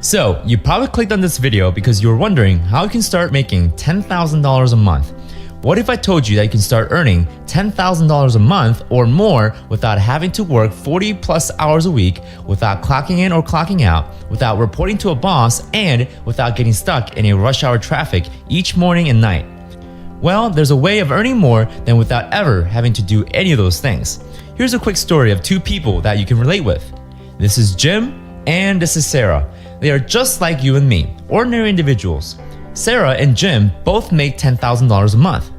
So, you probably clicked on this video because you were wondering how you can start making $10,000 a month. What if I told you that you can start earning $10,000 a month or more without having to work 40 plus hours a week, without clocking in or clocking out, without reporting to a boss, and without getting stuck in a rush hour traffic each morning and night? Well, there's a way of earning more than without ever having to do any of those things. Here's a quick story of two people that you can relate with. This is Jim and this is Sarah. They are just like you and me, ordinary individuals. Sarah and Jim both make $10,000 a month.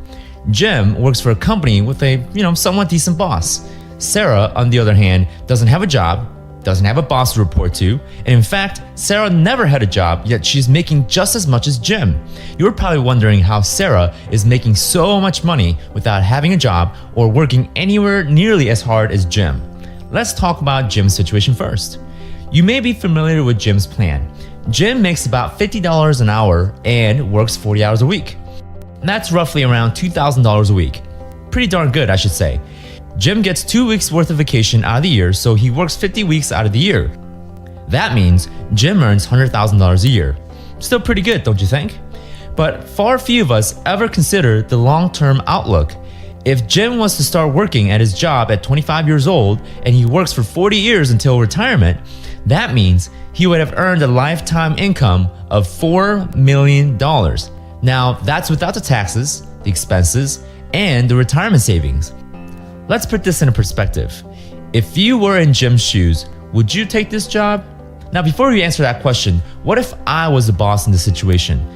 Jim works for a company with a, somewhat decent boss. Sarah, on the other hand, doesn't have a job, doesn't have a boss to report to, and in fact, Sarah never had a job, yet she's making just as much as Jim. You're probably wondering how Sarah is making so much money without having a job or working anywhere nearly as hard as Jim. Let's talk about Jim's situation first. You may be familiar with Jim's plan. Jim makes about $50 an hour and works 40 hours a week. That's roughly around $2,000 a week. Pretty darn good, I should say. Jim gets 2 weeks worth of vacation out of the year, so he works 50 weeks out of the year. That means Jim earns $100,000 a year. Still pretty good, don't you think? But far few of us ever consider the long-term outlook. If Jim was to start working at his job at 25 years old and he works for 40 years until retirement, that means he would have earned a lifetime income of $4 million. Now, that's without the taxes, the expenses, and the retirement savings. Let's put this in a perspective. If you were in Jim's shoes, would you take this job? Now, before you answer that question, what if I was the boss in this situation?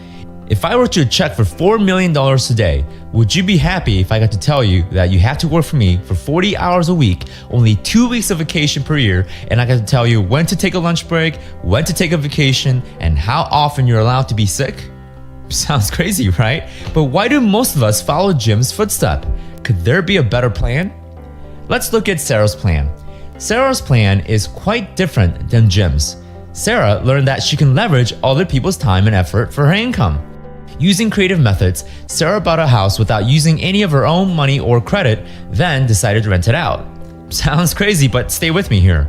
If I wrote you a check for $4 million today, would you be happy if I got to tell you that you have to work for me for 40 hours a week, only 2 weeks of vacation per year, and I got to tell you when to take a lunch break, when to take a vacation, and how often you're allowed to be sick? Sounds crazy, right? But why do most of us follow Jim's footstep? Could there be a better plan? Let's look at Sarah's plan. Sarah's plan is quite different than Jim's. Sarah learned that she can leverage other people's time and effort for her income. Using creative methods, Sarah bought a house without using any of her own money or credit, then decided to rent it out. Sounds crazy, but stay with me here.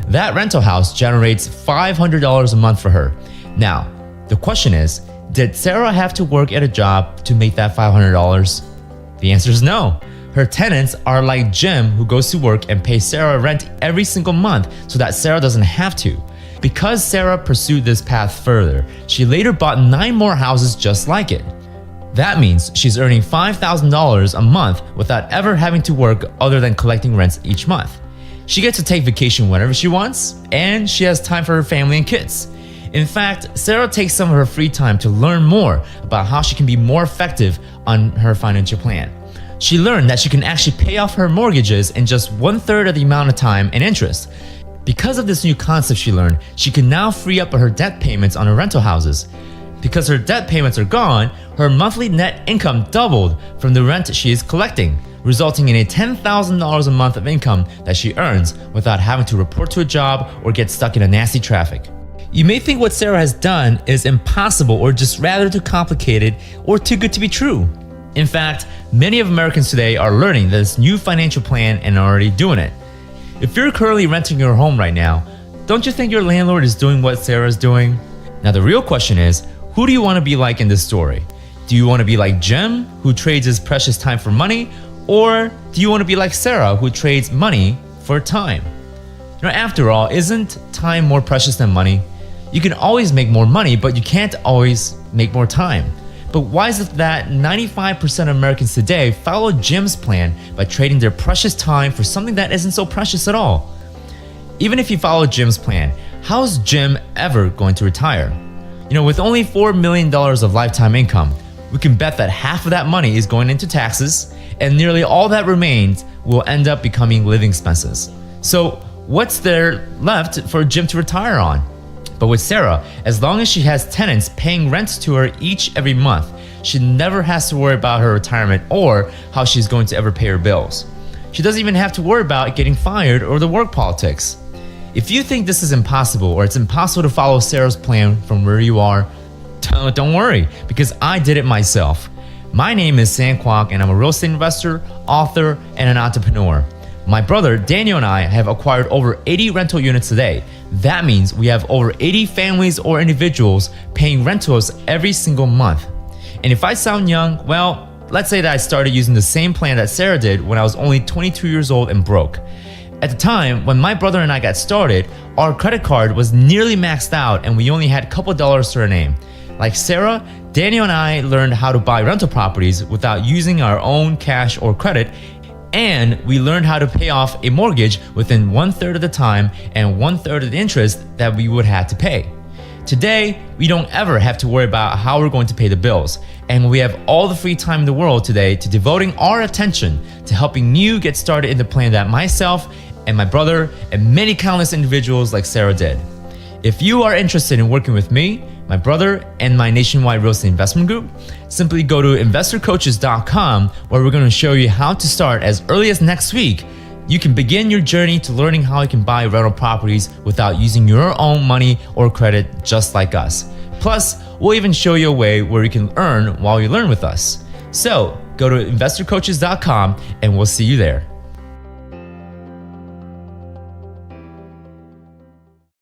That rental house generates $500 a month for her. Now, the question is, did Sarah have to work at a job to make that $500? The answer is no. Her tenants are like Jim, who goes to work and pays Sarah rent every single month so that Sarah doesn't have to. Because Sarah pursued this path further, she later bought 9 more houses just like it. That means she's earning $5,000 a month without ever having to work other than collecting rents each month. She gets to take vacation whenever she wants, and she has time for her family and kids. In fact, Sarah takes some of her free time to learn more about how she can be more effective on her financial plan. She learned that she can actually pay off her mortgages in just 1/3 of the amount of time and interest. Because of this new concept she learned, she can now free up her debt payments on her rental houses. Because her debt payments are gone, her monthly net income doubled from the rent she is collecting, resulting in a $10,000 a month of income that she earns without having to report to a job or get stuck in a nasty traffic. You may think what Sarah has done is impossible or just rather too complicated or too good to be true. In fact, many of Americans today are learning this new financial plan and are already doing it. If you're currently renting your home right now, don't you think your landlord is doing what Sarah is doing? Now the real question is, who do you want to be like in this story? Do you want to be like Jim, who trades his precious time for money? Or do you want to be like Sarah, who trades money for time? After all, isn't time more precious than money? You can always make more money, but you can't always make more time. But why is it that 95% of Americans today follow Jim's plan by trading their precious time for something that isn't so precious at all? Even if you follow Jim's plan, how is Jim ever going to retire? With only $4 million of lifetime income, we can bet that half of that money is going into taxes, and nearly all that remains will end up becoming living expenses. So what's there left for Jim to retire on? But with Sarah, as long as she has tenants paying rent to her every month, she never has to worry about her retirement or how she's going to ever pay her bills. She doesn't even have to worry about getting fired or the work politics. If you think this is impossible or it's impossible to follow Sarah's plan from where you are, don't worry, because I did it myself. My name is Kwak, and I'm a real estate investor, author, and an entrepreneur. My brother Daniel and I have acquired over 80 rental units today. That means we have over 80 families or individuals paying rent to us every single month. And if I sound young, well, let's say that I started using the same plan that Sarah did when I was only 22 years old and broke. At the time, when my brother and I got started, our credit card was nearly maxed out and we only had a couple dollars to our name. Like Sarah, Daniel and I learned how to buy rental properties without using our own cash or credit, and we learned how to pay off a mortgage within 1/3 of the time and 1/3 of the interest that we would have to pay. Today, we don't ever have to worry about how we're going to pay the bills, and we have all the free time in the world today to devoting our attention to helping you get started in the plan that myself and my brother and many countless individuals like Sarah did. If you are interested in working with me, my brother, and my nationwide real estate investment group, simply go to investorcoaches.com, where we're going to show you how to start as early as next week. You can begin your journey to learning how you can buy rental properties without using your own money or credit, just like us. Plus, we'll even show you a way where you can earn while you learn with us. So, go to investorcoaches.com and we'll see you there.